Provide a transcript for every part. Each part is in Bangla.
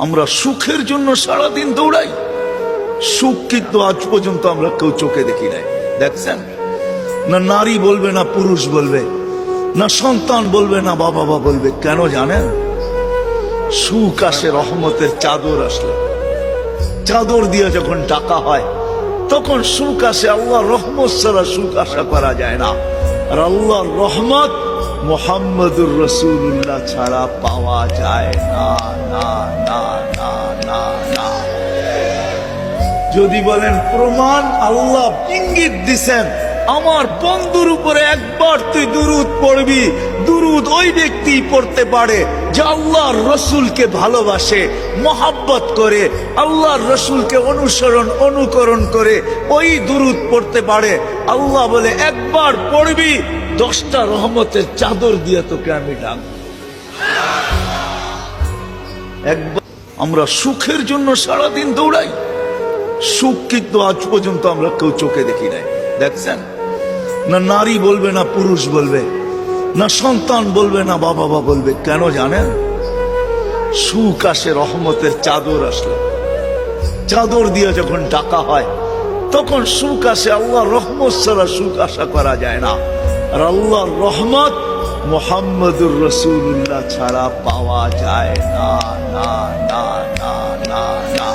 আমরা সুখের জন্য সারাদিন দৌড়াই, সুখ কিন্তু আজ পর্যন্ত আমরা কেউ চোখে দেখি নাই। দেখছেন না, নারী বলবে না পুরুষ বলবে, না সন্তান বলবে না বাবা বলবে। কেন জানেন? সুখ আসে রহমতের চাদর আসলে, চাদর দিয়ে যখন টাকা হয় তখন সুখ আসে। আল্লাহর রহমত ছাড়া সুখ আশা করা যায় না। আর আল্লাহর রহমত মুহাম্মদুর রাসূলুল্লাহ ছাড়া পাওয়া যায় না, না না না না না। যদি বলেন প্রমাণ, আল্লাহ ইঙ্গিত দিছেন, আমার বন্ধুর উপরে একবার তুই দুরূদ পড়বি, দুরূদ ওই ব্যক্তি পড়তে পারে যে আল্লাহর রসুলকে ভালোবাসে, মহাব্বত করে, আল্লাহর রসুলকে অনুকরণ করে ওই দুরূদ পড়তে পারে। আল্লাহ বলে একবার পড়বি, 10টা রহমতের চাদর দিয়ে তোকে আমি ডাকবো। একবার আমরা সুখের জন্য সারাদিন দৌড়াই, সুখ কিন্তু আজ পর্যন্ত আমরা কেউ চোখে দেখি নাই। দেখছেন না, নারী বলবে না পুরুষ বলবে, না সন্তান বলবে না বাবা বলবে। কেন জানেন? সুখ আসে রহমতের চাদর আসলে, চাদর দিয়ে যখন টাকা হয় তখন সুখ আসে। আল্লাহর রহমত ছাড়া সুখ আশা করা যায় না। আর আল্লাহর রহমত মুহাম্মদুর রাসূলুল্লাহ ছাড়া পাওয়া যায় না, না না না না না।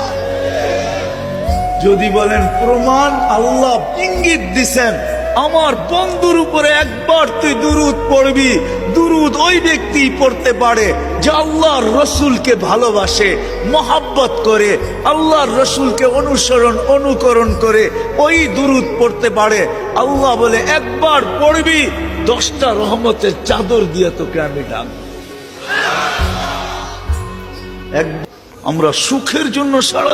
যদি বলেন প্রমাণ, আল্লাহ ইঙ্গিত দিছেন, আমার বন্ধুর উপরে একবার তুই দুরূদ পড়বি, দুরূদ ওই ব্যক্তি পড়তে পারে যে আল্লাহর রসুলকে ভালোবাসে, মহাব্বত করে, আল্লাহর রসুলকে অনুকরণ করে ওই দুরূদ পড়তে পারে। আল্লাহ বলে একবার পড়বি, 10টা রহমতের চাদর দিয়ে তোকে আমি ডাকবো। আমরা সুখের জন্য সারা